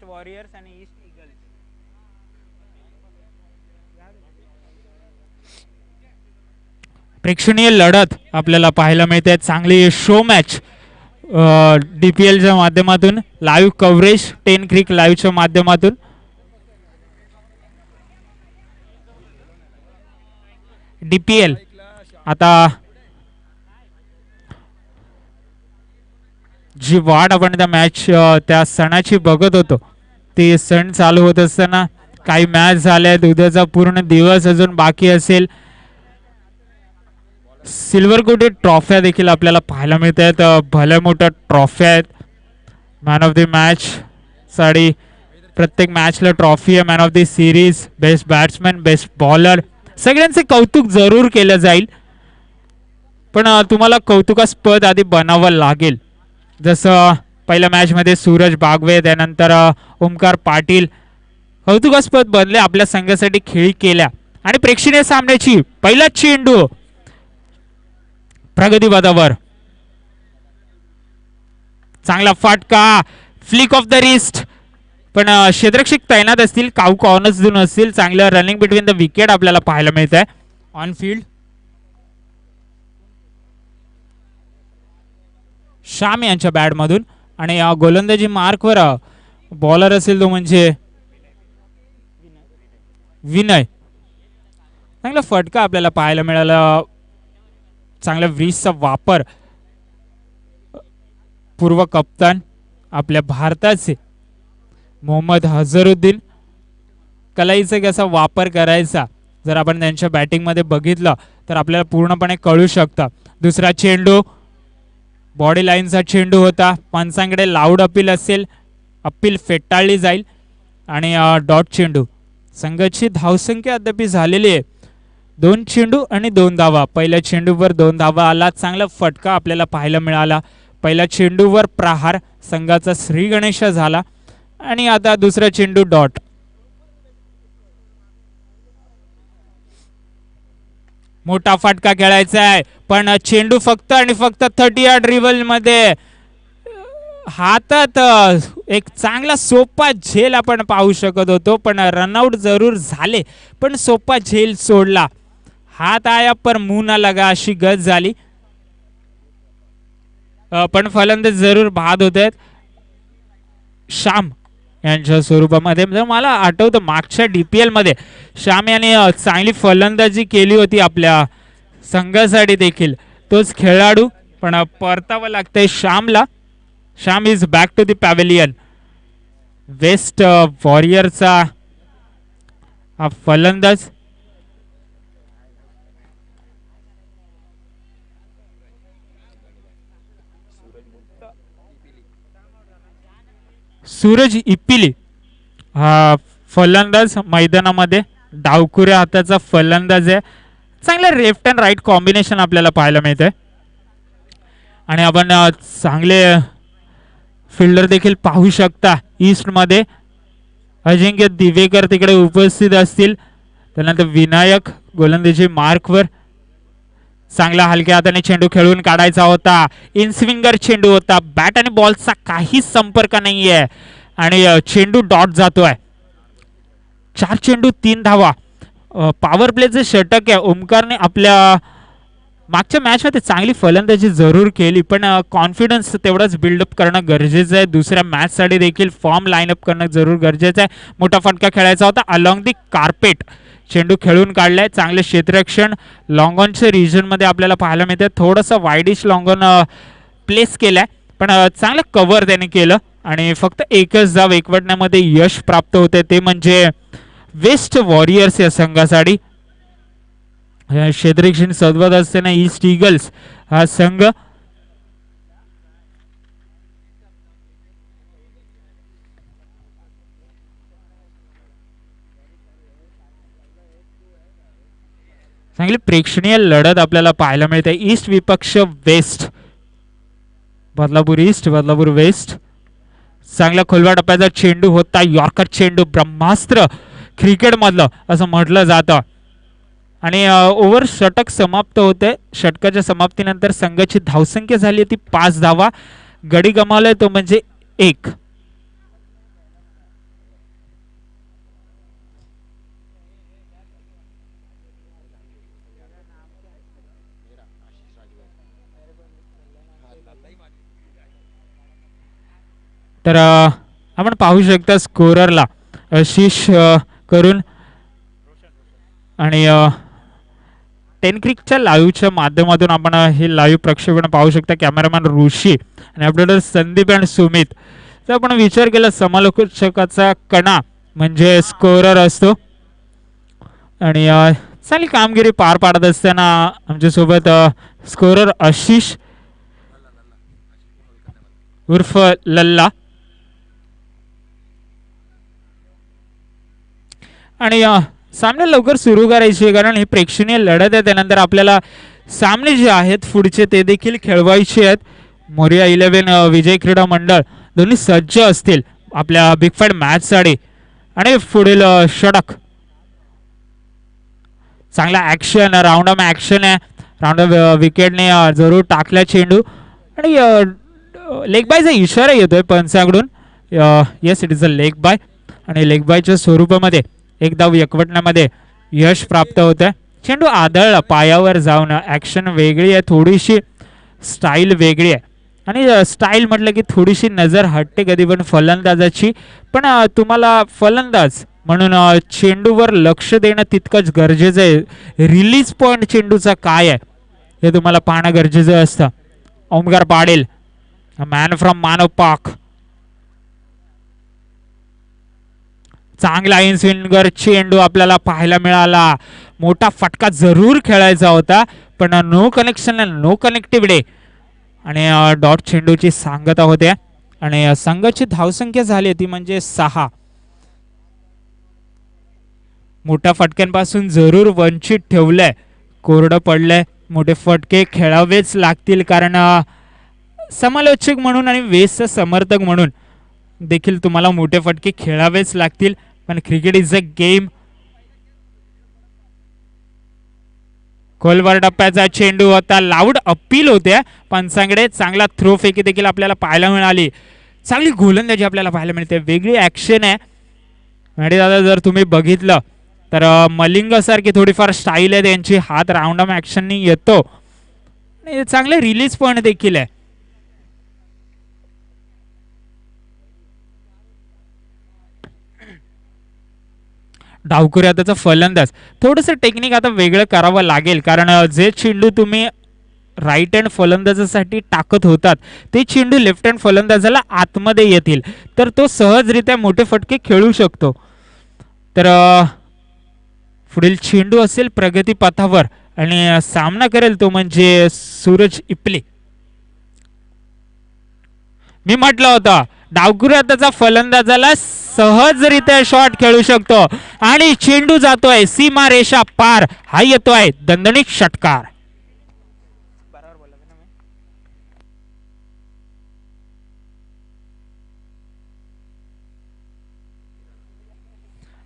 Waste warriors आणि east eagles. प्रेक्षणीय लढत आपल्याला पाहायला मिळते. चांगली शो मॅच DPLच्या माध्यमातून लाईव्ह कव्हरेज 10 क्रिक लाईव्हच्या माध्यमातून. DPL आता जी वाट आपण त्या मॅच त्या सणाची बघत होतो, ते सण चालू होत असताना काही मॅच झाल्यात. उद्याचा पूर्ण दिवस अजून बाकी असेल. सिल्वर कोटेड ट्रॉफ्या देखील आपल्याला पाहायला मिळत आहेत. भल्या मोठ्या ट्रॉफ्या आहेत. मॅन ऑफ द मॅच साठी प्रत्येक मॅचला ट्रॉफी आहे. Man of the series, best batsman, best bowler, सगळ्यांचे कौतुक जरूर केलं जाईल. पण तुम्हाला कौतुकास्पद आधी बनावं लागेल. जसं पहिल्या मॅचमध्ये सूरज बागवे, त्यानंतर ओमकार पाटील कौतुकास्पद बनले, आपल्या संघासाठी खेळी केल्या. आणि प्रेक्षणीय सामन्याची पहिला चेंडू प्रगतीपथावर, चांगला फटका, फ्लिक ऑफ द रिस्ट. पण क्षेत्ररक्षक तैनात असतील, काऊ कॉर्नर्स देऊन असतील. चांगलं रनिंग बिटवीन द विकेट आपल्याला पाहायला मिळत आहे ऑन फील्ड. श्याम यांच्या बॅटमधून. आणि गोलंदाजी मार्कवर बॉलर असेल तो म्हणजे विनय. चांगला फटका आपल्याला पाहायला मिळाला. चांगल्या व्रीजचा वापर. पूर्व कप्तान आपल्या भारताचे मोहम्मद अझरुद्दीन कलाईचा कसा वापर करायचा जर आपण त्यांच्या बॅटिंगमध्ये बघितलं तर आपल्याला पूर्णपणे कळू शकतं. दुसरा चेंडू बॉडी लाईनचा चेंडू होता. पंचांकडे लाऊड अपील असेल, अपील फेटाळली जाईल. आणि डॉट चेंडू. संघाची धावसंख्या अद्याप झालेली आहे 2 चेंडू आणि 2 धावा. पहिल्या चेंडूवर 2 धावा आला. चांगला फटका आपल्याला पाहायला मिळाला. पहिल्या चेंडूवर प्रहार संघाचा श्री गणेश झाला. आणि आता दुसरा चेंडू डॉट. मोठा फटका खेळायचा आहे पण चेंडू फक्त आणि फक्त 30 यार्ड रिव्हल मध्ये हातात. एक चांगला सोपा झेल आपण पाहू शकत होतो पण रनआउट जरूर झाले पण सोपा झेल सोडला. हात आया पर मुंह ना लगा अशी गत झाली. पण फलंदाज जरूर बाद होत आहेत श्याम यांच्या स्वरूपामध्ये. मला आठवतं मागच्या DPL मध्ये श्याम यांनी चांगली फलंदाजी केली होती आपल्या संघासाठी देखील. तोच खेळाडू पण परतावं लागतंय श्यामला. Shyam is back to the pavilion. West वॉरियरचा हा फलंदाज. सूरज इपिली हा फलंदाज मैदानामध्ये डावकुऱ्या हाताचा फलंदाज आहे. चांगला लेफ्ट अँड राईट कॉम्बिनेशन आपल्याला पाहायला मिळतंय. आणि आपण चांगले फिल्डर देखील पाहू शकता. ईस्ट मध्ये अजिंक्य दिवेकर तिकडे उपस्थित असतील. त्यानंतर विनायक गोलंदाजी मार्कवर. चांगला हलक्या हाताने चेंडू खेळून काढायचा होता. इनस्विंगर चेंडू होता. बॅट आणि बॉलचा काहीच संपर्क नाहीये आणि चेंडू डॉट जातोय. 4 चेंडू 3 धावा. पॉवर प्लेचं षटक आहे. ओमकारने आपल्या मागच्या मॅचमध्ये चांगली फलंदाजी जरूर केली पण कॉन्फिडन्स तेवढाच बिल्डअप करणं गरजेचं आहे. दुसऱ्या मॅचसाठी देखील फॉर्म लाईनअप करणं जरूर गरजेचं आहे. मोठा फटका खेळायचा होता अलॉंग दी कार्पेट. चेंडू खेळून काढलाय. चांगले क्षेत्ररक्षण लॉंग ऑनच्या रिजन मध्ये आपल्याला पाहायला मिळतं. थोडंसं वाईडिश लॉंग ऑन प्लेस केलाय पण चांगलं कव्हर त्याने केलं आणि फक्त एकच धाव एकवटण्यामध्ये यश प्राप्त होते ते म्हणजे वेस्ट वॉरियर्स या संघासाठी. क्षेत्ररक्षण सदवत असताना ईस्ट ईगल्स हा संघ चांगली प्रेक्षणीय लढत आपल्याला पाहायला मिळते. ईस्ट विपक्ष west. Badlapur east Badlapur west. चांगला खोलवा टप्प्याचा चेंडू होता. यॉर्कर चेंडू ब्रह्मास्त्र क्रिकेट मधलं असं म्हटलं जातं. आणि ओव्हर षटक समाप्त होते. षटकाच्या समाप्तीनंतर संघाची धावसंख्या झाली ती 5 धावा. गडी गमावलाय तो म्हणजे 1. तर आपण पाहू शकता स्कोररला आशिष करून आणि टेन क्रिकच्या लाईव्हच्या माध्यमातून आपण हे लाईव्ह प्रक्षेपण पाहू शकता. कॅमेरामॅन ऋषी आणि अपडेटर संदीप आणि सुमित. तर आपण विचार केला समालोचकाचा कणा म्हणजे स्कोरर असतो आणि चांगली कामगिरी पार पाडत असताना आमच्यासोबत स्कोरर आशिष उर्फ लल्ला आणि सामने लवकर सुरू करायचे कारण ही प्रेक्षणीय लढत आहे. त्यानंतर आपल्याला सामने जे आहेत पुढचे ते देखील खेळवायचे आहेत. मोरिया 11 विजय क्रीडा मंडळ दोन्ही सज्ज असतील आपल्या बिग फाईट मॅचसाठी आणि पुढील षटक चांगला ॲक्शन राऊंड ऑफ ॲक्शन आहे. राऊंड ऑफ विकेटने जरूर टाकला चेंडू आणि लेग बायचा इशारा येतोय पंचाकडून. Yes it is a leg bye आणि लेग बायच्या स्वरूपामध्ये एक धाव एकवटण्यामध्ये यश प्राप्त होत आहे. चेंडू आदळला पायावर जाऊन. ॲक्शन वेगळी आहे थोडीशी स्टाईल वेगळी आहे आणि स्टाईल म्हटलं की थोडीशी नजर हटते कधी पण फलंदाजाची. पण तुम्हाला फलंदाज म्हणून चेंडूवर लक्ष देणं तितकंच गरजेचं आहे. रिलीज पॉईंट चेंडूचा काय आहे हे तुम्हाला पाहणं गरजेचं असतं. ओमकार पाटील मॅन फ्रॉम मानव पाक चांगला इन स्विंगर चेंडू आपल्याला पाहायला मिळाला. मोठा फटका जरूर खेळायचा होता पण नो कनेक्शन नो कनेक्टिव्हिटी आणि डॉट चेंडूची सांगता होते आणि संघाची धावसंख्या झाली ती म्हणजे 6. मोठ्या फटक्यांपासून जरूर वंचित ठेवलंय. कोरडं पडलंय. मोठे फटके खेळावेच लागतील कारण समालोचक म्हणून आणि वेसचा समर्थक म्हणून देखील तुम्हाला मोठे फटके खेळावेच लागतील. पण क्रिकेट इज अ गेम. खोलवर टप्प्याचा चेंडू होता. लाऊड अपील होते पंचांकडे. चांगला थ्रो फेकी देखील आपल्याला पाहायला मिळाली. चांगली गोलंदाजी आपल्याला पाहायला मिळते. वेगळी ॲक्शन आहे आणि दादा जर तुम्ही बघितलं तर मलिंगासारखी थोडीफार स्टाईल आहे त्यांची. हात राऊंड ऑफ ॲक्शननी येतो. चांगले रिलीज पॉईंट देखील आहे. डावखुऱ्या त्याचा फलंदाज थोडंसं टेक्निक आता वेगळं करावं लागेल कारण जे चेंडू तुम्ही राईट हँड फलंदाजासाठी टाकत होतात ते चेंडू लेफ्ट हँड फलंदाजाला आतमध्ये येतील तर तो सहजरित्या मोठे फटके खेळू शकतो. तर पुढील चेंडू असेल प्रगती पथावर आणि सामना करेल तो म्हणजे सूरज इपले. मी म्हटलं होतं डावखुऱ्या त्याचा फलंदाजाला सहजरित्या शॉट खेळू शकतो आणि चेंडू जातोय सीमा रेषा पार. हा येतोय दणदणीत षटकार.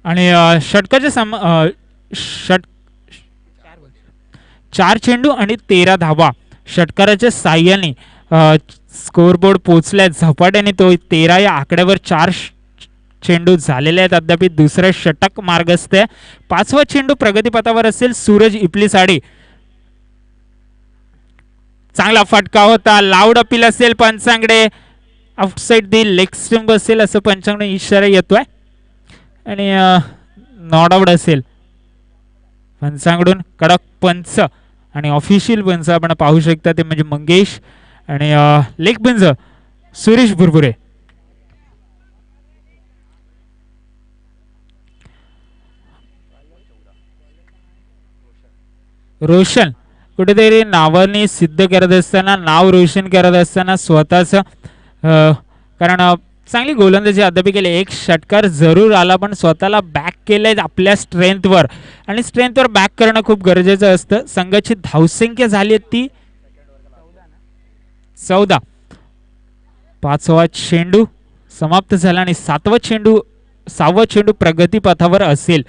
आणि षटकाचे 4 चेंडू आणि 13 धावा षटकाराच्या साह्याने स्कोरबोर्ड पोहोचलाय झपाट्याने. तो 13 या आकड्यावर 4 चेंडू झालेले आहेत. अद्याप दुसरं षटक मार्गस्थ आहे. 5वा चेंडू प्रगतीपथावर असेल सूरज इपली साडी. चांगला फटका होता. लाऊड अपील असेल पंचांकडे. आउटसाइड दी लेग स्टंप असेल असं पंचांकडे इशारा येतोय आणि नॉट आउट असेल. पंचांकडून कडक पंच आणि ऑफिशियल पंच आपण पाहू शकता ते म्हणजे मंगेश आणि लेग पंच सुरेश बुरबुरे. रोशन कुठेतरी नावाने सिद्ध करत असताना नाव रोशन करत असताना स्वतःच कारण चांगली गोलंदाजी अद्याप केली. एक षटकार जरूर आला पण स्वतःला बॅक केलंय आपल्या स्ट्रेंथवर आणि स्ट्रेंथवर बॅक करणं खूप गरजेचं असतं. संघाची धावसंख्या झाली आहे ती 14. 5वा चेंडू समाप्त झाला आणि 6वा चेंडू प्रगती पथावर असेल.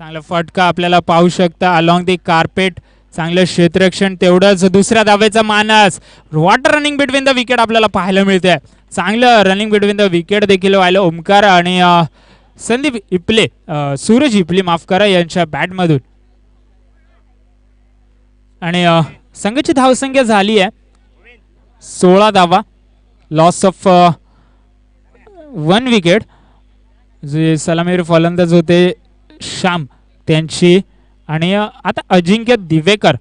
चांगला फटका आपल्याला पाहू शकता अलॉंग दी कार्पेट. चांगलं क्षेत्ररक्षण तेवढंच दुसऱ्या धावेचा मानस. Water running between the wicket आपल्याला पाहायला मिळते. चांगलं रनिंग बिटवीन द विकेट देखील व्हायला ओमकार आणि संदीप इपले सूरज इपले माफ करा यांच्या बॅटमधून. आणि संघाची धावसंख्या झाली आहे 16 धावा. Loss of 1 wicket. जे सलामीवीर फलंदाज होते श्याम त्यांची. आणि आता Ajinkya Divekar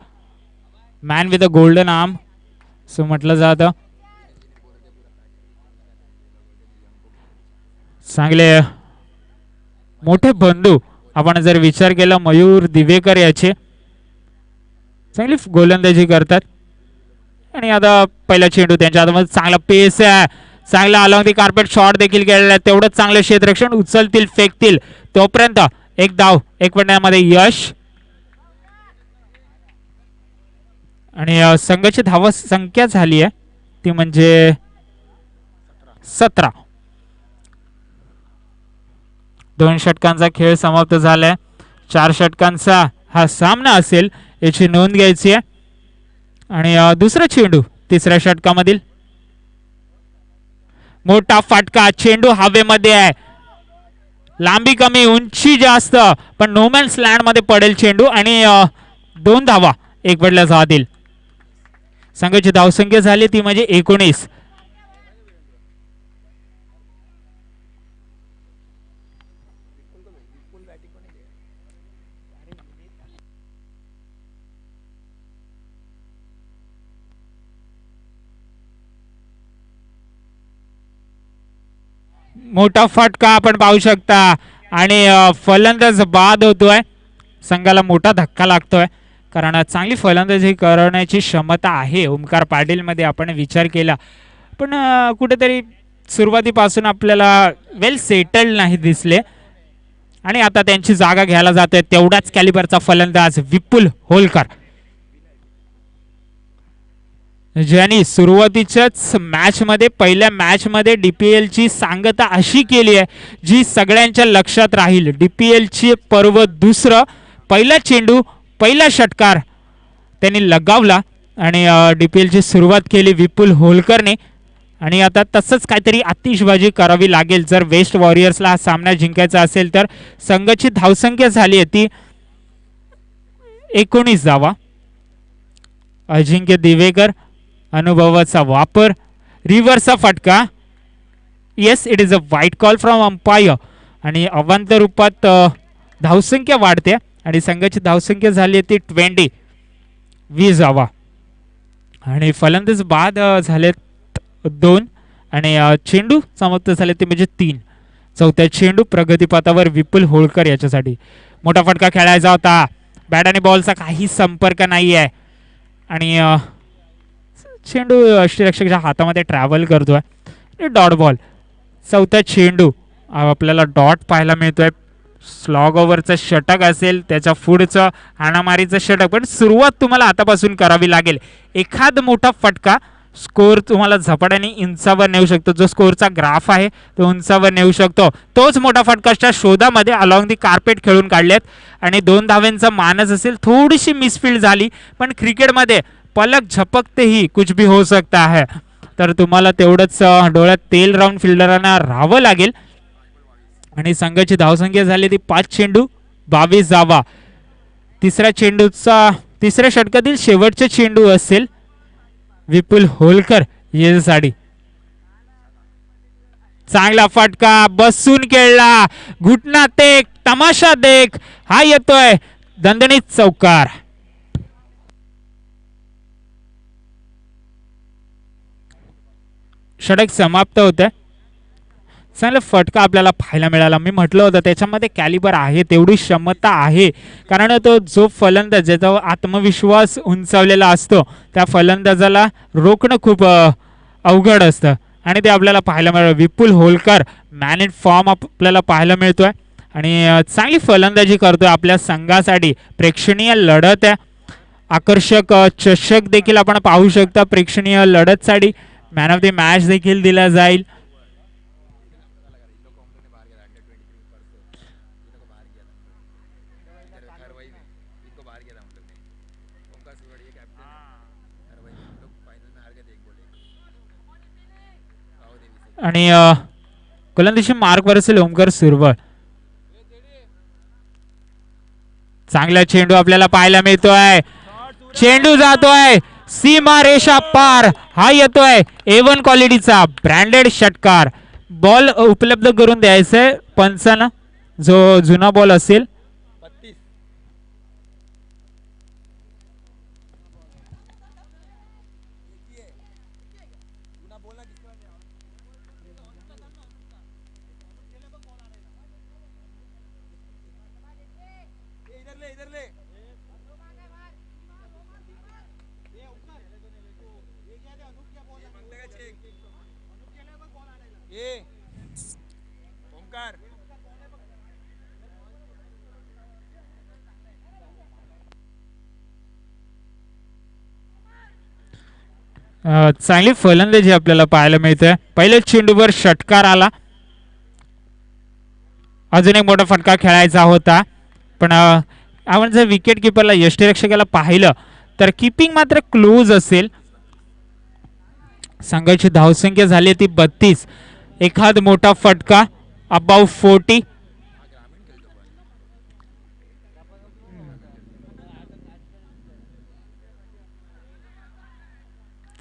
man with a golden arm असं म्हटलं जातं. चांगले मोठे बंधू आपण जर विचार केला मयूर दिवेकर याचे चांगली गोलंदाजी करतात. आणि आता पहिला चेंडू त्यांच्या हातामध्ये चांगला पेस आहे. चांगला अलॉंग दी कार्पेट शॉट देखील केलेला आहे. तेवढंच चांगलं क्षेत्ररक्षण उचलतील फेकतील तोपर्यंत एक धाव 1 पडण्यामध्ये यश. आणि संघाची धाव संख्या झाली आहे ती म्हणजे 17. 2 षटकांचा खेळ समाप्त झालाय. 4 षटकांचा हा सामना असेल याची नोंद घ्यायची आहे. आणि दुसरा चेंडू तिसऱ्या षटकामधील मोठा फटका. चेंडू हवेमध्ये आहे. लांबी कमी उंची जास्त पण नोमॅन्स लँड मध्ये पडेल चेंडू. आणि 2 धावा 1 पडल्या जातील. संघाची धावसंख्या झाली ती म्हणजे 19. मोठा फटका आपण पाहू शकता. आणि फलंदाज बाद होतोय. संघाला मोठा धक्का लागतोय कारण चांगली फलंदाजी करण्याची क्षमता आहे ओमकार पाटील मध्ये आपण विचार केला. पण कुठेतरी सुरुवातीपासून आपल्याला वेल सेटल्ड नाही दिसले. आणि आता त्यांची जागा घ्यायला जातोय तेवढाच कॅलिबरचा फलंदाज विपुल होलकर ज्यांनी सुरुवातीच्याच मॅच मध्ये पहिल्या मॅच मध्ये डीपीएल ची सांगता अशी केली आहे जी सगळ्यांच्या लक्षात राहील. डीपीएल ची पर्व दुसरं. पहिला चेंडू पहिला षटकार त्यांनी लगावला आणि डीपीएल ची सुरुवात केली विपुल होलकरने. आणि आता तसंच काहीतरी आतिषबाजी करावी लागेल जर वेस्ट वॉरियर्सला हा सामना जिंकायचा असेल तर. संघाची धावसंख्या झाली आहे ती 19 धावा. अजिंक्य दिवेकर अनुभवाचा वापर. रिव्हर्सचा फटका. येस इट इज अ वाईट कॉल फ्रॉम अंपायर. आणि अवांतर रूपात धावसंख्या वाढते आणि संघाची धावसंख्या झाली ती 20 धावा. आणि फलंदाज बाद झालेत 2 आणि चेंडू समाप्त झाले ते म्हणजे 3. चौथ्या चेंडू प्रगतीपथावर विपुल होळकर याच्यासाठी. मोठा फटका खेळायचा होता. बॅट आणि बॉलचा काही संपर्क नाही आहे. आणि चेंडू यष्टीरक्षकाच्या हातामध्ये ट्रॅव्हल करतोय. Dot ball. चौथा चेंडू आपल्याला डॉट पाहायला मिळतोय. स्लॉग ओव्हरचं षटक असेल त्याच्या पुढचं हाणामारीचं षटक. पण सुरुवात तुम्हाला आतापासून करावी लागेल. एखाद मोठा फटका स्कोर तुम्हाला झपाट्याने इंचावर नेऊ शकतो. जो स्कोरचा ग्राफ आहे तो उंचावर नेऊ शकतो. तोच मोठा फटकाच्या शोधामध्ये अलॉंग दी कार्पेट खेळून काढलेत. आणि 2 धाव्यांचा मानस असेल. थोडीशी मिसफील्ड झाली पण क्रिकेटमध्ये पलक झपकतेही कुछ भी हो सकता है. तर तुम्हाला तेवढंच डोळ्यात तेल राऊंड फिल्डरांना राहावं लागेल. आणि संघाची धावसंख्या झाली ती 5 चेंडू 22 धावा. तिसऱ्या षटकातील शेवटचे चेंडू असेल विपुल होलकर यासाठी. चांगला फटका बसून खेळला. घुटना टेक तमाशा देख. हा येतोय दणदणीत चौकार. षटक समाप्त होते. चांगला फटका आपल्याला पाहायला मिळाला. मी म्हटलं होतं त्याच्यामध्ये कॅलिबर आहे तेवढी क्षमता आहे. कारण तो जो फलंदाज ज्याचा आत्मविश्वास उंचावलेला असतो त्या फलंदाजाला रोखणं खूप अवघड असतं. आणि ते आपल्याला पाहायला मिळालं. विपुल होलकर मॅन इन फॉर्म आपल्याला पाहायला मिळतोय. आणि चांगली फलंदाजी करतोय आपल्या संघासाठी. प्रेक्षणीय लढत आहे. आकर्षक चषक देखील आपण पाहू शकता. प्रेक्षणीय लढतसाठी मॅन ऑफ द मॅच देखील दिला जाईल. आणि गोलंदाजी मार्कवर असेल ओमकार सुरवळ. चांगला चेंडू आपल्याला पाहायला मिळतोय. चेंडू जातोय सीमा रेषा पार. हा येतोय A1 क्वालिटीचा ब्रँडेड षटकार. बॉल उपलब्ध करून द्यायचंय पंचानं, जो जुना बॉल असेल. चांगली फलंदाजी आपल्याला पाहायला मिळते. पहिल्याच चेंडूवर षटकार आला. अजून एक मोठा फटका खेळायचा होता, पण आपण जर विकेट किपरला यष्टीरक्षकाला पाहिलं तर किपिंग मात्र क्लोज असेल. संघाची धावसंख्या झाली ती 32. एखाद मोठा फटका अबाव 40.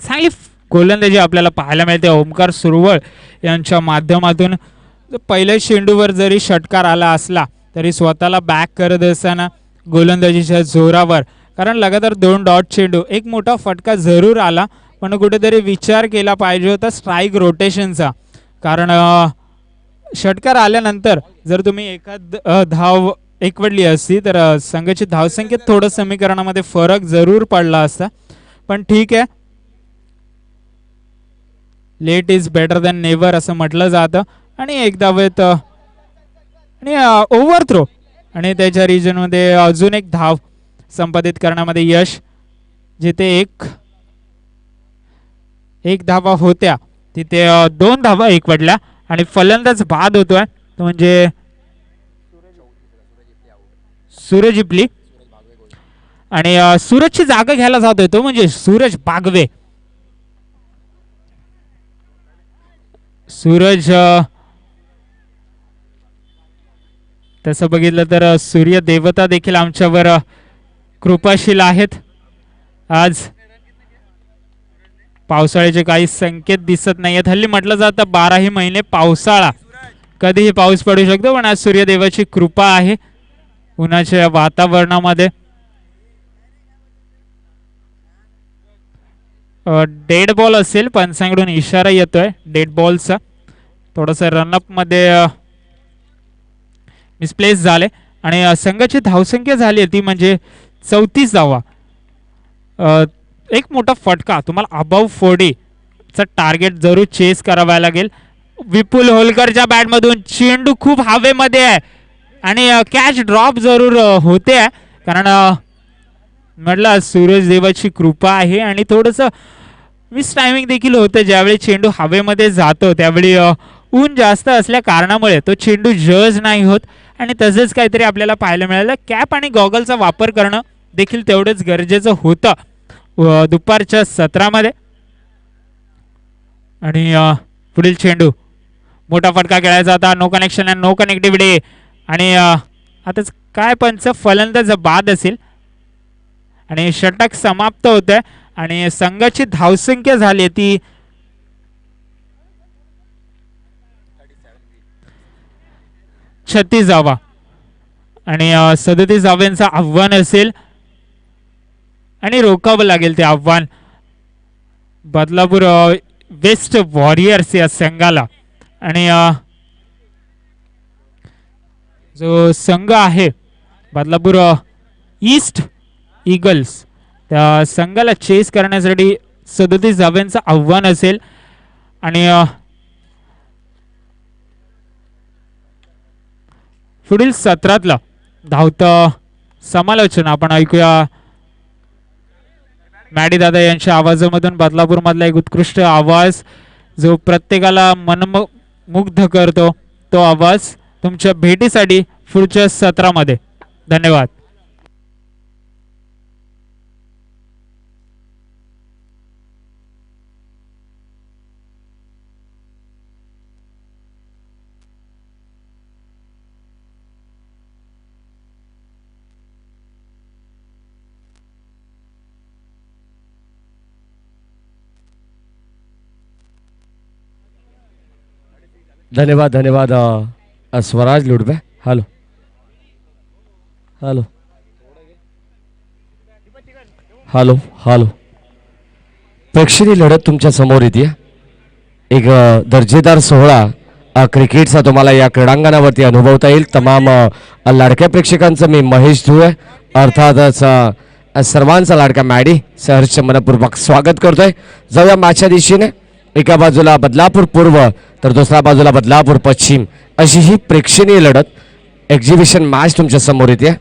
चांगली गोलंदाजी आपल्याला पाहायला मिळते ओमकार सुरवळ यांच्या माध्यमातून. पहिल्या चेंडूवर जरी षटकार आला असला तरी स्वतःला बॅक करत असताना गोलंदाजीच्या जोरावर, कारण लगातार 2 डॉट चेंडू, एक मोठा फटका जरूर आला, पण कुठेतरी विचार केला पाहिजे होता स्ट्राईक रोटेशनचा. कारण षटकार आल्यानंतर जर तुम्ही एखाद धाव एकवडली असती तर संघाची धावसंख्येत थोडं समीकरणामध्ये फरक जरूर पडला असता. पण ठीक आहे, late is better than never असं म्हटलं जातं. आणि एक धावेत आणि ओव्हर थ्रो आणि त्याच्या रिजनमध्ये अजून एक धाव संपादित करण्यामध्ये यश. जिथे एक धावा होत्या तिथे 2 धावा एकवडल्या आणि फलंदाज बाद होतोय तो म्हणजे सूरज इपली. आणि सूरजची जागा घ्यायला जातोय तो म्हणजे सूरज बागवे. सूरज तसं बघितलं तर सूर्य देवता देखील आमच्यावर कृपाशील आहेत. आज पावसाळ्याचे काही संकेत दिसत नाहीयेत. हल्ली म्हटलं जातं 12ही महिने पावसाळा, कधीही पाऊस पडू शकतो, पण आज सूर्यदेवाची कृपा आहे उन्हाच्या वातावरणामध्ये. डेड बॉल असेल, पंचांकडून इशारा येतोय डेड बॉलचा. थोडंसं रनअप मध्ये मिसप्लेस झाले आणि संघाची धावसंख्या झाली ती म्हणजे 34 धावा. एक मोठा फटका तुम्हाला अबाव 40 चा टार्गेट जरूर चेस करावा लागेल. विपुल होलकरच्या बॅटमधून चेंडू खूप हवेमध्ये आहे आणि कॅच ड्रॉप जरूर होते, कारण म्हटलं सूरज देवाची कृपा आहे. आणि थोडंसं मिस टायमिंग देखील होतं, ज्यावेळी चेंडू हवेमध्ये जातो त्यावेळी ऊन जास्त असल्या कारणामुळे तो चेंडू जज नाही होत. आणि तसंच काहीतरी आपल्याला पाहायला मिळालं. कॅप आणि गॉगलचा वापर करणं देखील तेवढंच गरजेचं होतं दुपारच्या सत्रामध्ये. आणि पुढील चेंडू मोठा फटका खेळायचा होता. No connection and no connectivity. आणि आता काय पंच फलंदाज बाद असेल आणि षटक समाप्त होतंय आणि संघाची धावसंख्या झाली ती 36 धावा आणि 37 धाव्यांचं आव्हान असेल आणि रोखावं लागेल ते आव्हान बदलापूर वेस्ट वॉरियर्स या संघाला. आणि जो संघ आहे बदलापूर ईस्ट ईगल्स, त्या संघाला चेस करण्यासाठी 37 धाव्यांचं आव्हान असेल. आणि पुढील सत्रातलं धावतं समालोचन आपण ऐकूया मॅडी दादा यांच्या आवाजामधून. बदलापूर मधला एक उत्कृष्ट आवाज जो प्रत्येकाला मनमुग्ध करतो, तो आवाज तुमच्या भेटीसाठी पुढच्या सत्रामध्ये. धन्यवाद. धन्यवाद धन्यवाद Swaraj Ludbe. Hello hello hello hello. प्रेक्षणीय लढत तुमच्या समोर येते. एक दर्जेदार सोहळा क्रिकेटचा तुम्हाला या क्रीडांगणावरती अनुभवता येईल. तमाम लाडक्या प्रेक्षकांचं मी महेश धुळे अर्थातच सर्वांचा लाडका मॅडी सहर्ष मनपूर्वक स्वागत करतोय. जाऊया मॅचच्या दिशेने. एका बाजूला बदलापूर पूर्व तर दुसऱ्या बाजूला बदलापूर पश्चिम अशी ही प्रेक्षणीय लढत एक्झिबिशन मॅच तुमच्या समोर येते.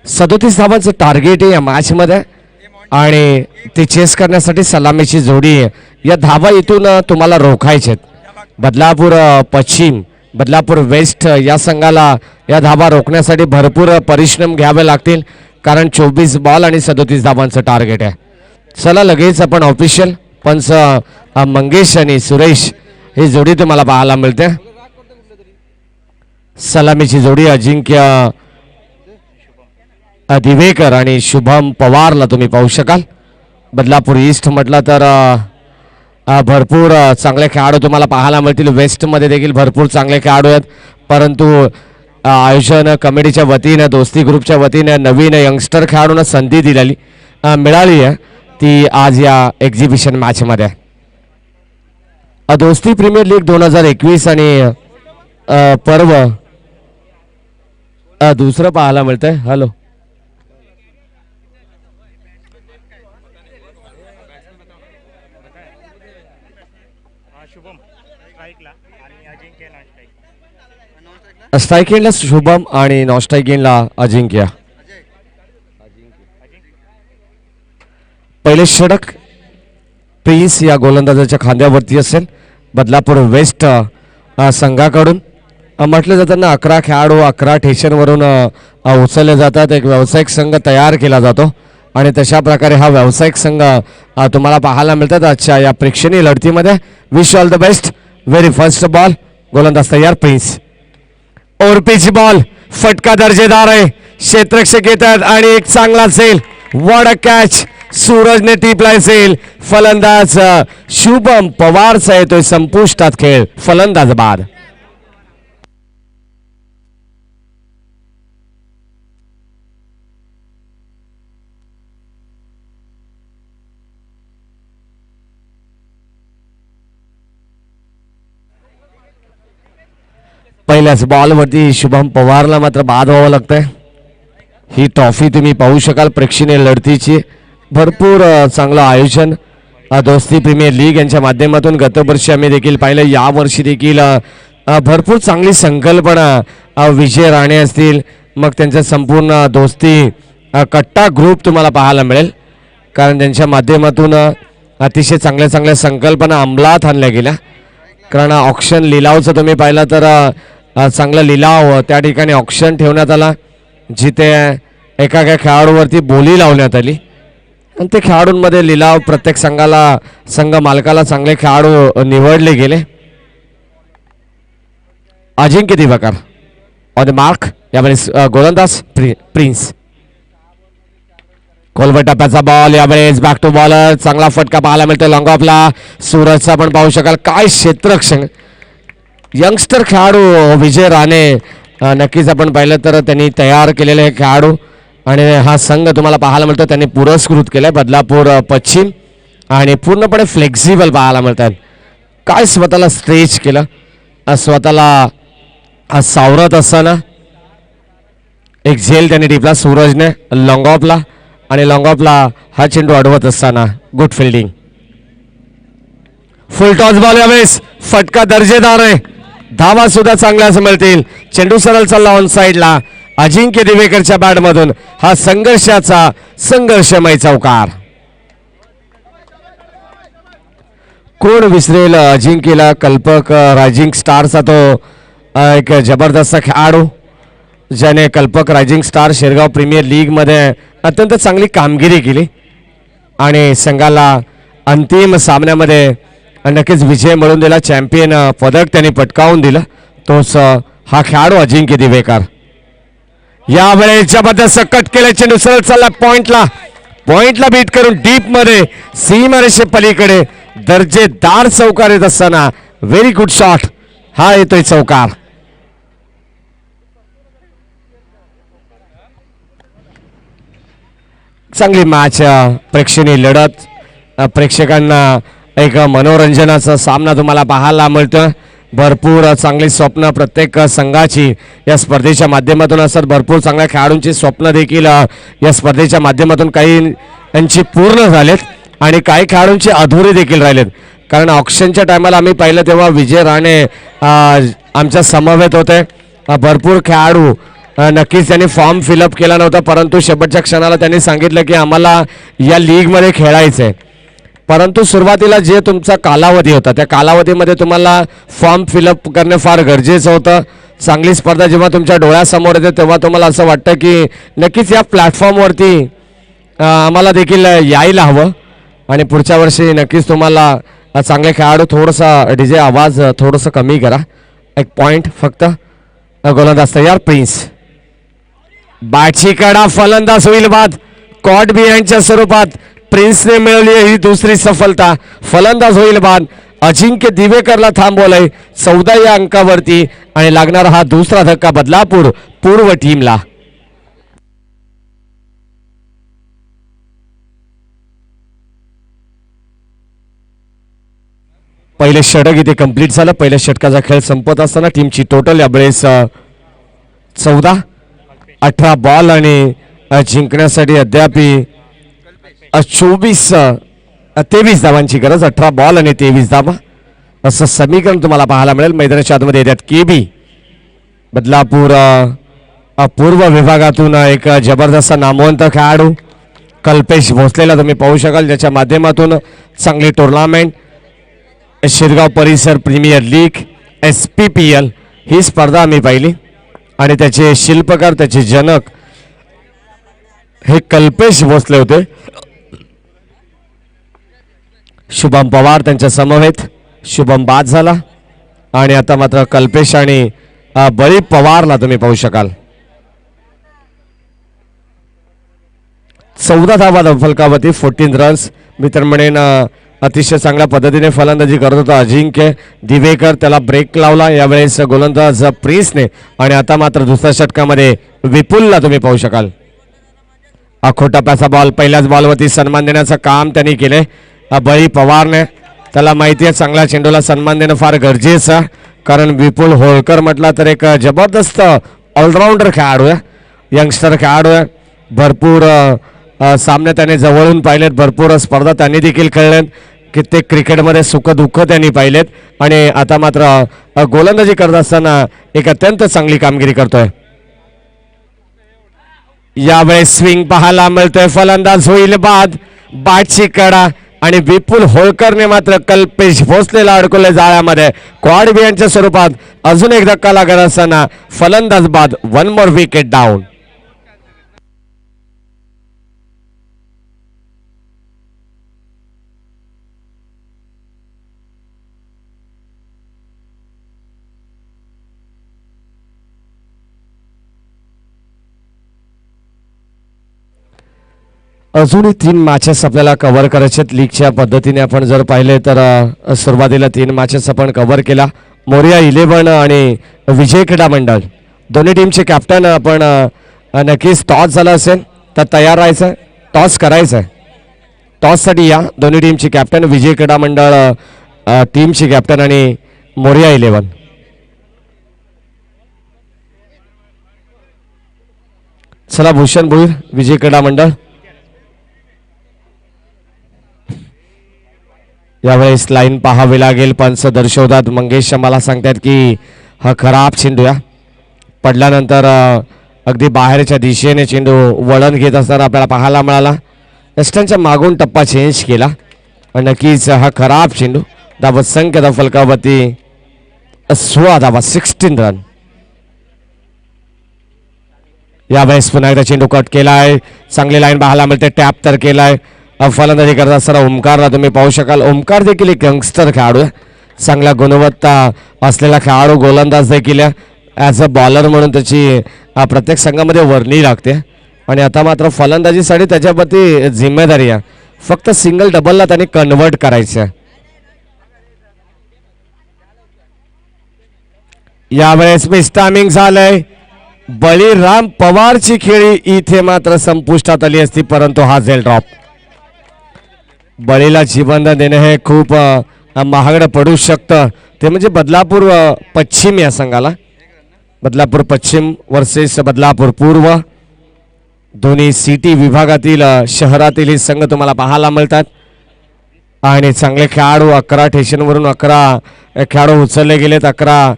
37 धावांचं टार्गेट आहे या मॅचमध्ये आणि ते चेस करण्यासाठी सलामीची जोडी या धावा इथून तुम्हाला रोखायचे. बदलापूर पश्चिम बदलापूर वेस्ट या संघाला या धावा रोखण्यासाठी भरपूर परिश्रम घ्यावे लागतील कारण 24 बॉल आणि 37 धावांचं टार्गेट आहे. चला लगेच आपण ऑफिशियल पंच मंगेश आणि सुरेश ही जोडी तुम्हाला पाहायला मिळते. सलामीची जोडी अजिंक्य दिवेकर आणि शुभम पवारला तुम्ही पाहू शकाल. बदलापूर ईस्ट म्हटलं तर भरपूर चांगले खेळाडू तुम्हाला पाहायला मिळतील. वेस्टमध्ये देखील भरपूर चांगले खेळाडू आहेत परंतु आयोजन कमिटीच्या वतीनं दोस्ती ग्रुपच्या वतीनं नवीन यंगस्टर खेळाडूंना संधी मिळाली आहे ती आज या एक्झिबिशन मॅचमध्ये. दोस्ती प्रीमियर लीग 2021 आणि पर्व दुसरं पाहायला मिळतंय. हॅलो स्ट्राईक एंडला शुभम आणि नॉन स्ट्राईक एंडला अजिंक्य. पहिले षटक प्रिन्स या गोलंदाजाच्या खांद्यावरती असेल. बदलापूर वेस्ट संघाकडून म्हटलं जातं ना 11 खेळाडू 11 ठेशनवरून उचलले जातात. एक व्यावसायिक संघ तयार केला जातो आणि तशा प्रकारे हा व्यावसायिक संघ तुम्हाला पाहायला मिळतात आजच्या या प्रेक्षणीय लढतीमध्ये. Wish all the best. Very first ball गोलंदाज तयार प्रिन्स. और पिच बॉल फटका दर्जेदार आहे. क्षेत्ररक्षक येतात आणि एक चांगला असेल. What a catch. सूरजने टिपला असेल. फलंदाज शुभम पवारचा येतोय संपुष्टात खेळ. फलंदाज बाद. पहिल्याच बॉलवरती शुभम पवारला मात्र बाद व्हावं लागतंय. ही ट्रॉफी तुम्ही पाहू शकाल प्रेक्षणीय लढतीची. भरपूर चांगलं आयोजन दोस्ती प्रीमियर लीग यांच्या माध्यमातून गतवर्षी आम्ही देखील पाहिलं. यावर्षी देखील भरपूर चांगली संकल्पना विजय राणे असतील मग त्यांचा संपूर्ण दोस्ती कट्टा ग्रुप तुम्हाला पाहायला मिळेल कारण त्यांच्या माध्यमातून अतिशय चांगल्या चांगल्या संकल्पना अंमलात आणल्या गेल्या. कारण ऑक्शन लिलावचं तुम्ही पाहिलं तर चांगला लिलाव त्या ठिकाणी ऑक्शन ठेवण्यात आला जिथे एका खेळाडूवरती बोली लावण्यात आली आणि ते खेळाडूंमध्ये लिलाव प्रत्येक संघ मालकाला चांगले खेळाडू निवडले गेले. अजिंक्य दिवेकर ऑन द मार्क. यावेळी गोलंदाज प्रिन्स. खोलवर टप्प्याचा बॉल यावेळेस बॅक टू बॉलर. चांगला फटका पाहायला मिळतो लॉंग ऑफला. सूरजचा पण पाहू शकाल. काय क्षेत्ररक्षण यंगस्टर खेळाडू विजय राणे नक्कीच आपण पाहिलं तर त्यांनी तयार केलेले खेळाडू आणि हा संघ तुम्हाला पाहायला मिळतो त्यांनी पुरस्कृत केलाय. बदलापूर पश्चिम आणि पूर्णपणे फ्लेक्झिबल पाहायला मिळतात. काय स्वतःला स्ट्रेच केलं स्वतःला सावरत असताना एक झेल त्यांनी टिपला सूरजने लॉंग ऑफला आणि लॉंग ऑफला हा चेंडू अडवत असताना गुड फिल्डिंग. फुल टॉस बॉल यावेळेस फटका दर्जेदार आहे. धावा सुद्धा चांगल्याच मिळतील. चेंडू सरळ चालला ऑन साइडला. अजिंक्य दिवेकरच्या बॅटमधून हा संघर्षाचा संघर्षमय चौकार. कोण विसरेल अजिंक्यला. कल्पक रायझिंग स्टारचा तो एक जबरदस्त खेळाडू ज्याने कल्पक rising star Shergaon premier league मध्ये अत्यंत चांगली कामगिरी केली आणि संघाला अंतिम सामन्यामध्ये नक्कीच विजय मिळवून दिला. चॅम्पियन पदक त्यांनी पटकावून दिलं. तोच हा खेळाडू अजिंक्य दिवेकर. यावेळेस जबरदस्त कट केले. चेंडू सरळ चालला पॉइंटला बीट करून डीप मध्ये सीमारेषे पलीकडे दर्जेदार चौकार येत असताना व्हेरी गुड शॉट हा येतोय चौकार. चांगली मॅच, प्रेक्षणीय लढत, प्रेक्षकांना एक मनोरंजनाचा सामना तुम्हाला पाहायला मिळतोय. भरपूर चांगली स्वप्न प्रत्येक संघाची या स्पर्धेच्या माध्यमातून असतात. भरपूर चांगल्या खेळाडूंची स्वप्न देखील या स्पर्धेच्या माध्यमातून काही यांची पूर्ण झालेत आणि काही खेळाडूंची अधुरी देखील राहिलेत. कारण ऑक्शनच्या टायमाला आम्ही पाहिलं तेव्हा विजय राणे आमच्या समवेत होते. भरपूर खेळाडू नक्कीच त्यांनी फॉर्म फिलअप केला नव्हता, परंतु शेवटच्या क्षणाला त्यांनी सांगितलं की आम्हाला या लीगमध्ये खेळायचं आहे. परंतु सुरुवातीला जे तुमचा कालावधी होता त्या कालावधीमध्ये तुम्हाला फॉर्म फिलअप करणे फार गरजेचं होतं. चांगली स्पर्धा जेव्हा तुमच्या डोळ्यासमोर येते तेव्हा तुम्हाला असं वाटतं की नक्कीच या प्लॅटफॉर्मवरती आम्हाला देखील यायला हवं आणि पुढच्या वर्षी नक्कीच तुम्हाला चांगले खेळाडू. थोडंसा डीजे आवाज थोडंसं कमी करा. एक पॉईंट फक्त. गोलंदाज तयार. प्रिन्स बॅटची कडा, फलंदाज होईल बाद. कॉट बिहाइंडच्या स्वरूपात प्रिन्सने मिळवली ही दुसरी सफलता. फलंदाज होईल बाद. अजिंक्य दिवेकरला थांबवलंय 14 या अंकावरती आणि लागणारा हा दुसरा धक्का बदलापूर पूर्व टीमला. पहिले षटक इथे कंप्लीट झालं. पहिल्या षटकाचा खेळ संपत असताना टीमची टोटल यावेळेस 14. 18 बॉल आणि जिंकण्यासाठी अद्याप 23 धावांची गरज. 18 बॉल आणि 23 धावा असं समीकरण तुम्हाला पाहायला मिळेल. मैदानाच्या आतमध्ये येतात केबी. बदलापूर पूर्व विभागातून एक जबरदस्त नामवंत खेळाडू कल्पेश भोसलेला तुम्ही पाहू शकाल, ज्याच्या माध्यमातून चांगली टुर्नामेंट, शिरगाव परिसर प्रीमियर लीग, SPPL ही स्पर्धा आम्ही पाहिली आणि त्याचे शिल्पकार, त्याचे जनक हे कल्पेश भोसले होते. शुभम पवार त्यांच्या समवेत. शुभम बाद झाला आणि आता मात्र कल्पेश आणि बळी पवारला तुम्ही पाहू शकाल. 14 धावा फलकावरती, 14 रन्स. मित्र म्हणेन अतिशय चांगल्या पद्धतीने फलंदाजी करत होता अजिंक्य दिवेकर. त्याला ब्रेक लावला यावेळेस गोलंदाज प्रिन्सने आणि आता मात्र दुसऱ्या षटकामध्ये विपुलला तुम्ही पाहू शकाल. खोटाप्याचा बॉल, पहिल्याच बॉलवरती सन्मान देण्याचं काम त्यांनी केले बळी पवारने. त्याला माहिती आहे चांगल्या चेंडूला सन्मान देणं फार गरजेचं, कारण विपुल होळकर म्हटला तर एक जबरदस्त ऑलराऊंडर खेळाडू आहे, यंगस्टर खेळाडू आहे. भरपूर सामने त्याने जवळून पाहिलेत, भरपूर स्पर्धा त्यांनी देखील खेळल्यात, कित्येक क्रिकेटमध्ये सुख दुःख त्यांनी पाहिलेत आणि आता मात्र गोलंदाजी करत असताना एक अत्यंत चांगली कामगिरी करतोय. यावेळेस स्विंग पाहायला मिळतोय. फलंदाज होईल बाद. बॅटची कडा आणि विपुल होळकरने मात्र कल्पेश भोसलेला अडकवले जाळ्यामध्ये. क्वाड बिहाइंडच्या स्वरूपात अजून एक धक्का लागत असताना फलंदाज बाद. 1 मोर विकेट डाऊन. अजूनही 3 मॅचेस आपल्याला कव्हर करायचे आहेत लीगच्या पद्धतीने. आपण जर पाहिले तर सुरुवातीला 3 मॅचेस आपण कव्हर केला. मोरिया 11 आणि विजय क्रीडा मंडळ दोन्ही टीमचे कॅप्टन आपण नक्कीच टॉस झाला असेल तर तयार राहायचं आहे, टॉस करायचं आहे. टॉससाठी या. दोन्ही टीमचे कॅप्टन विजय क्रीडा मंडळ टीमचे कॅप्टन आणि मोरिया 11. चला भूषण भोईर विजय क्रीडा मंडळ. यावेळेस लाईन पाहावी लागेल. पंच दर्शवतात. मंगेश मला सांगतात की हा खराब चेंडू या पडल्यानंतर अगदी बाहेरच्या दिशेने चेंडू वळण घेत असताना आपल्याला पाहायला मिळाला. एस्टनच्या मागून टप्पा चेंज केला आणि नक्कीच हा खराब चेंडू. धावत संख्या फलकावरती 16 धावा, 16 रन. यावेळेस पुन्हा एकदा चेंडू कट केलाय. चांगली लाईन पाहायला मिळते. टॅप तर केलाय. फलंदाजी करत असताना ओमकारला तुम्ही पाहू शकाल. ओमकार देखील एक यंगस्टर खेळाडू आहे, चांगल्या गुणवत्ता असलेला खेळाडू, गोलंदाज देखील ॲज अ बॉलर म्हणून त्याची प्रत्येक संघामध्ये वर्णी लागते आणि आता मात्र फलंदाजीसाठी त्याच्यावरती जिम्मेदारी आहे. फक्त सिंगल डबलला त्यांनी कन्वर्ट करायचं आहे. यावेळेस मिस टायमिंग झालंय. बळीराम पवारची खेळी इथे मात्र संपुष्टात आली असती, परंतु हा झेल ड्रॉप. बळीला जीवन देणं हे खूप महागडं पडू शकतं. ते म्हणजे बदलापूर पश्चिम या संघाला. बदलापूर पश्चिम वर्सेस बदलापूर पूर्व, दोन्ही सिटी विभागातील शहरातील हे संघ तुम्हाला पाहायला मिळतात. आणि चांगले खेळाडू 11 स्टेशनवरून 11 खेळाडू उचलले गेलेत. 11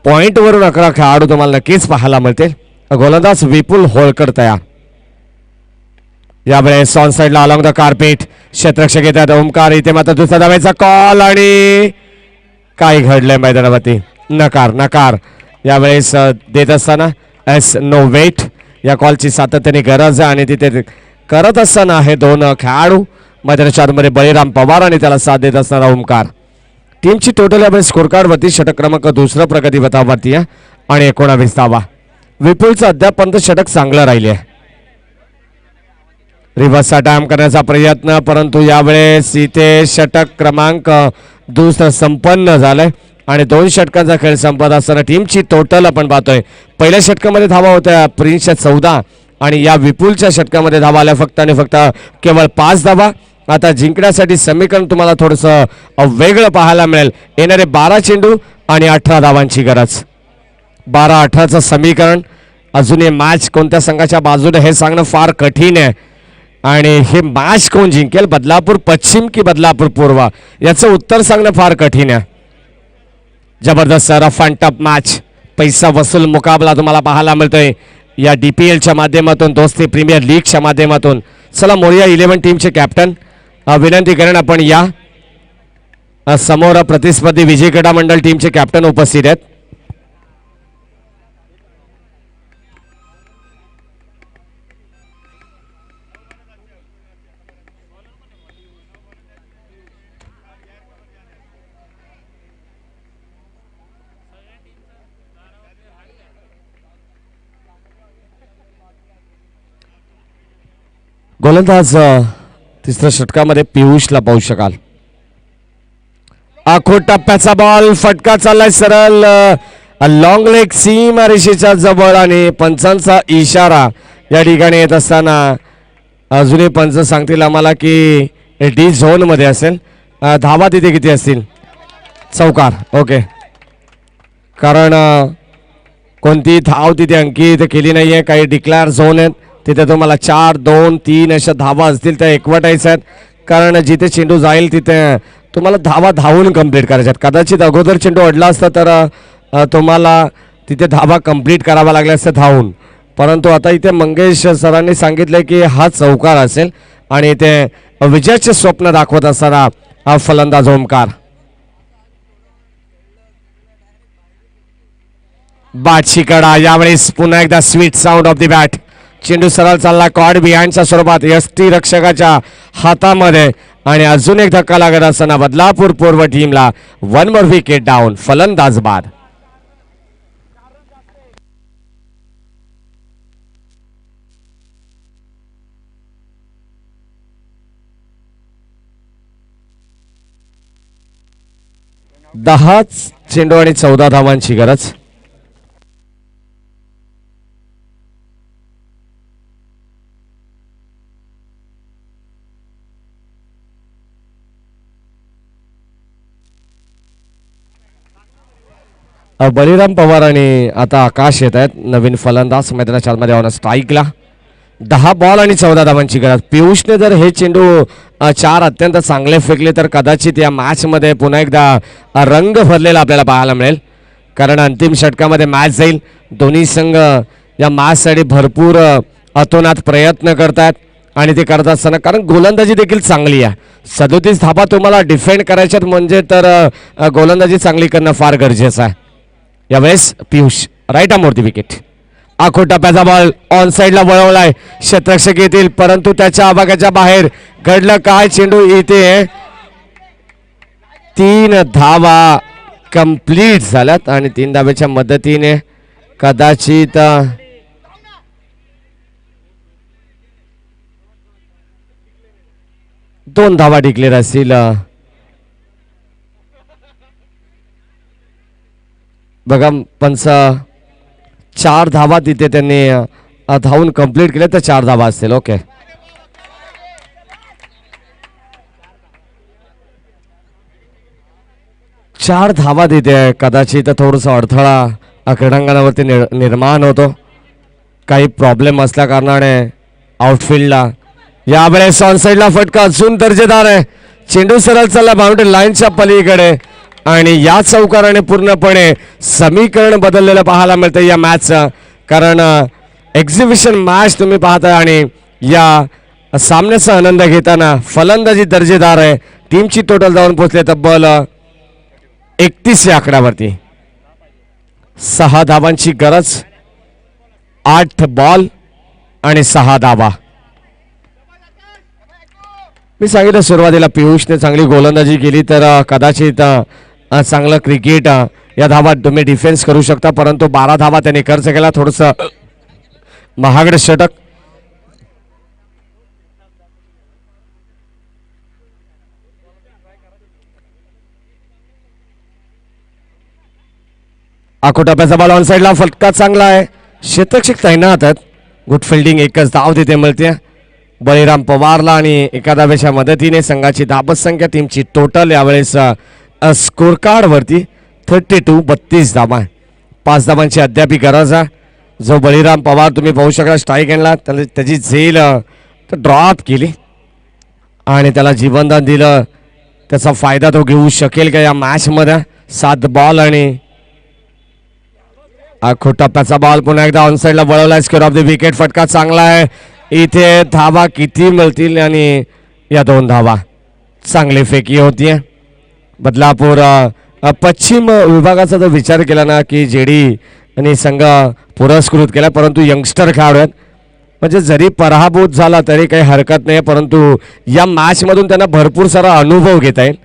पॉईंटवरून 11 खेळाडू तुम्हाला नक्कीच पाहायला मिळतील. गोलंदाज विपुल होळकर तयार. यावेळेस ऑन साइडला अलॉंग द कार्पेट क्षेत्ररक्षक येतात ओमकार. इथे मात्र दुसऱ्या धावेचा कॉल आणि काय घडलंय मैदानावरती. नकार नकार यावेळेस देत असताना एस नो वेट या कॉलची सातत्याने गरज आहे. आणि तिथे करत असताना हे दोन खेळाडू मैदानाच्या आतमध्ये बळीराम पवार आणि त्याला साथ देत असणारा ओमकार. टीमची टोटल यावेळेस स्कोर कार्डवरती षटक क्रमांक दुसरा प्रगती पथावरती आहे आणि 19 धावा. विपुलचं अद्यापर्यंत षटक चांगलं राहिले आहे. रिव्हर्सचा टाइम करण्याचा प्रयत्न, परंतु यावेळेस इथे षटक क्रमांक दुसरं संपन्न झालंय आणि 2 षटकांचा खेळ संपत असताना टीमची टोटल आपण पाहतोय. पहिल्या षटकामध्ये धावा होत्या प्रिन्सच्या 14 आणि या विपुलच्या षटकामध्ये धावा आल्या फक्त आणि फक्त केवळ 5 धावा. आता जिंकण्यासाठी समीकरण तुम्हाला थोडंसं वेगळं पाहायला मिळेल. येणारे 12 चेंडू आणि 18 धावांची गरज. 12-18चं समीकरण. अजून हे मॅच कोणत्या संघाच्या बाजूने हे सांगणं फार कठीण आहे. आणि हे मॅच कोण जिंकेल, बदलापूर पश्चिम की बदलापूर पूर्व, याचं उत्तर सांगणं फार कठीण आहे. जबरदस्त रफ अँड टफ मॅच, पैसा वसूल मुकाबला तुम्हाला पाहायला मिळतोय या DPLच्या माध्यमातून, दोस्ती प्रीमियर लीगच्या माध्यमातून. चला मोरिया 11 टीमचे कॅप्टन विनंती करेन आपण या समोर प्रतिस्पर्धी विजय क्रीडा मंडळ टीमचे कॅप्टन उपस्थित आहेत. गोलंदाज तिसऱ्या षटकामध्ये पियुषला पाहू शकाल. आखो टप्प्याचा बॉल फटका चाललाय सरळ लॉंग लेग सीम रेषेच्या जवळ आणि पंचांचा इशारा या ठिकाणी येत असताना अजूनही पंच सांगतील आम्हाला की डी झोन मध्ये असेल. धावा तिथे किती असतील? चौकार. ओके, कारण कोणती धाव तिथे अंकित केली नाहीये. काही डिक्लेअर झोन आहेत तिथे तुम्हाला 4, 2, 3 अशा धावा असतील त्या एकवटायच्या आहेत. कारण जिथे चेंडू जाईल तिथे तुम्हाला धावा धावून कंप्लीट करायच्या आहेत. कदाचित अगोदर चेंडू अडला असता तर तुम्हाला तिथे धावा कंप्लीट करावा लागल्या असत्या धावून. परंतु आता इथे मंगेश सरांनी सांगितलं की हा चौकार असेल आणि इथे विजयाचे स्वप्न दाखवत असताना फलंदाज ओमकार. बाटची कडा, यावेळेस पुन्हा एकदा sweet sound of the bat. चेंडू सरळ चालला कॉर्ड बिहाइंडच्या स्वरूपात यष्टी रक्षकाच्या हातामध्ये आणि अजून एक धक्का लागत असताना बदलापूर पूर्व टीमला 1 मोर विकेट डाऊन. फलंदाज बाद. दहाच चेंडू आणि 14 धावांची गरज. बळीराम पवार आणि आता आकाश येत आहेत नवीन फलंदाज मैदानाच्या आतमध्ये ऑन स्ट्राईकला. 10 बॉल आणि 14 धावांची गरज. पियुषने जर हे चेंडू 4 अत्यंत चांगले फेकले तर कदाचित या मॅचमध्ये पुन्हा एकदा रंग भरलेला आपल्याला पाहायला मिळेल. कारण अंतिम षटकामध्ये मॅच जाईल. दोन्ही संघ या मॅचसाठी भरपूर अतोनात प्रयत्न करतात आणि ते करत असताना कारण गोलंदाजी देखील चांगली आहे. 37 धाबा तुम्हाला डिफेंड करायच्यात म्हणजे तर गोलंदाजी चांगली करणं फार गरजेचं आहे. यावेळेस पियुष राईट आमवरती विकेट. आखो टप्प्याचा बॉल ऑन साइडला वळवलाय, क्षेत्ररक्षक येतील परंतु त्याच्या आवाक्याच्या बाहेर. घडलं काय, चेंडू इथे 3 धावा कंप्लीट झाल्यात आणि 3 धावेच्या मदतीने कदाचित दोन धावा डिक्लेअर असतील बघा पंच 4 धावा तिथे त्यांनी धावून कंप्लीट केले तर 4 धावा असतील. ओके, चार धावा तिथे कदाचित थोडंसं अडथळा क्रीडांगणावरती निर्माण होतो. काही प्रॉब्लेम असल्या कारणाने आउटफील्डला यावेळेस ऑनसाईडला फटका अजून दर्जेदार आहे. चेंडू सरळ चालला बाउंड्री लाईनच्या पलीकडे आणि या चौकाराने पूर्णपणे समीकरण बदललेलं पाहायला मिळतं या मॅचचं. कारण एक्झिबिशन मॅच तुम्ही पाहताय आणि या सामन्याचा आनंद घेताना फलंदाजी दर्जेदार आहे. टीमची टोटल जाऊन पोहोचले तब्बल 31 या आकड्यावरती. 6 धावांची गरज, 8 बॉल आणि 6 धावा. मी सांगितलं सुरुवातीला पियुषने चांगली गोलंदाजी केली तर कदाचित चांगलं क्रिकेट या धावा तुम्ही डिफेन्स करू शकता. परंतु 12 धावा त्यांनी खर्च केला. थोडंसं महागड षटक. आखोटाप्याचा बॉल ऑन साईडला फटका चांगला आहे. क्षेत्ररक्षक तैनात आहेत. गुड फिल्डिंग, एकच धाव तिथे मिळते बळीराम पवारला आणि एका धावेच्या मदतीने संघाची धाबत संख्या टीमची टोटल यावेळेस स्कोर कार्ड वरती 32 32 धावा. 5 धावांची अद्याप गरज आहे. जो बळीराम पवार तुम्ही पाहू शकता स्ट्राईक हँडला त्याची झेल ड्रॉप केली आणि त्याला जीवनदान दिलं. त्याचा फायदा तो घेऊ शकेल का या मॅच मध्ये. 7 बॉल आणि आखोटाप्याचा बॉल पुन्हा एकदा ऑनसाईडला वळवला. स्क्वेअर ऑफ द विकेट, फटका चांगला आहे. इथे धावा किती मिळतील आणि या 2 धावा चांगली फेकी होतीये. बदलापूर पश्चिम विभागाचा जर विचार केला ना की जेडी आणि संघ पुरस्कृत केला, परंतु यंगस्टर खेळाडू आहेत म्हणजे जरी पराभूत झाला तरी काही हरकत नाही. परंतु या मॅच मधून त्यांना भरपूर सारा अनुभव घेता येईल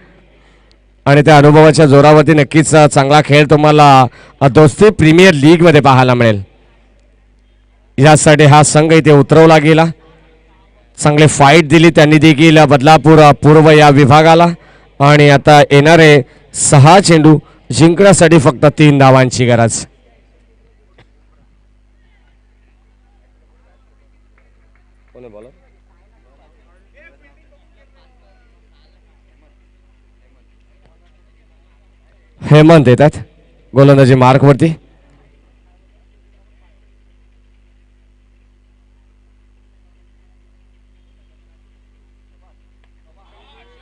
आणि त्या अनुभवाच्या जोरावरती नक्कीच चांगला खेळ तुम्हाला दोस्ती प्रीमियर लीग मध्ये पाहायला मिळेल. यासाठी हा संघ इथे उतरवला गेला. चांगले फाईट दिली त्यांनी देखील बदलापूर पूर्व या विभागाला आणि आता येणारे 6 चेंडू जिंकण्यासाठी फक्त 3 धावांची गरज. हेमंत येतात गोलंदाजी मार्क वरती.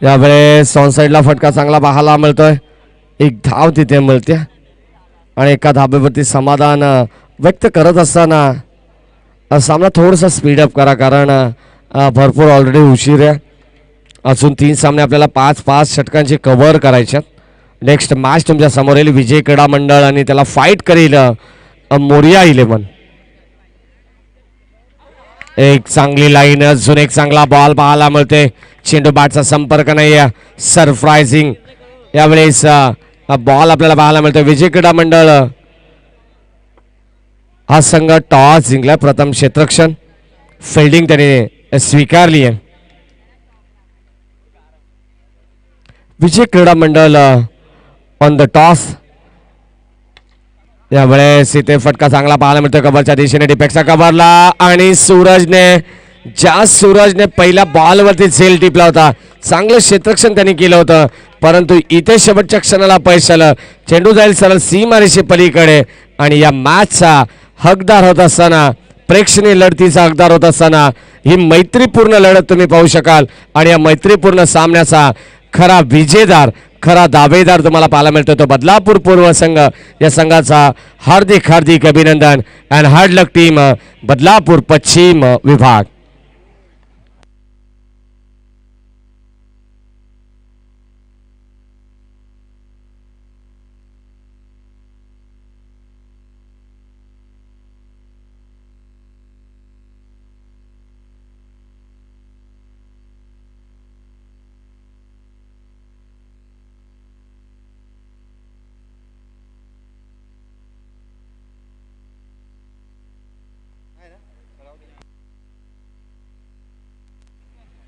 यावेळेस ऑन साईडला फटका चांगला पाहायला मिळतोय. 1 धाव तिथे मिळते आणि एका धाब्यावरती समाधान व्यक्त करत असताना सामना थोडासा स्पीडअप करा कारण भरपूर ऑलरेडी उशीर आहे. अजून 3 सामने आपल्याला 5-5 षटकांचे कव्हर करायचे. नेक्स्ट मॅच तुमच्या समोर येईल विजय क्रीडा मंडळ आणि त्याला फाईट करेल मोरिया 11. एक चांगली लाईन, अजून एक चांगला बॉल पाहायला मिळते. चेंडू बॅटचा संपर्क नाही. सरप्राइझिंग यावेळेस बॉल आपल्याला पाहायला मिळतो. विजय क्रीडा मंडळ हा संघ टॉस जिंकला. प्रथम क्षेत्ररक्षण फिल्डिंग त्याने स्वीकारली आहे. विजय क्रीडा मंडळ ऑन द टॉस. यावेळेस इथे फटका चांगला पाहायला मिळतो कव्हरच्या दिशेने. डिपेक्सचा कव्हरला आणि सूरजने पहिल्या बॉलवरती झेल टिपला होता. चांगलं क्षेत्ररक्षण त्यांनी केलं होतं परंतु इथे शेवटच्या क्षणाला पैसे आलं. चेंडू जाईल सरळ सीमारेषे पलीकडे आणि या मॅचचा हकदार होत असताना, प्रेक्षणीय लढतीचा हकदार होत असताना ही मैत्रीपूर्ण लढत तुम्ही पाहू शकाल आणि या मैत्रीपूर्ण सामन्याचा खरा विजेदार, खरा दावेदार तुम्हाला पाहायला मिळतो तो बदलापूर पूर्व संघ. या संघाचा हार्दिक हार्दिक अभिनंदन and hard luck team Badlapur पश्चिम विभाग.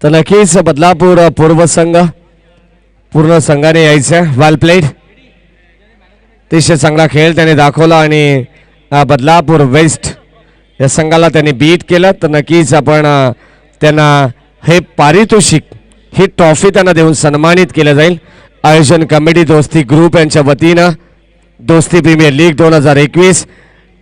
तर नक्कीच बदलापूर पूर्व संघ पूर्ण संघाने यायचं. वेल प्लेड. अतिशय चांगला खेळ त्याने दाखवला आणि बदलापूर वेस्ट या संघाला त्यांनी बीट केलं. तर नक्कीच आपण त्यांना हे पारितोषिक ही ट्रॉफी त्यांना देऊन सन्मानित केलं जाईल. आयोजन कमिटी दोस्ती ग्रुप यांच्या वतीनं दोस्ती प्रीमियर लीग 2021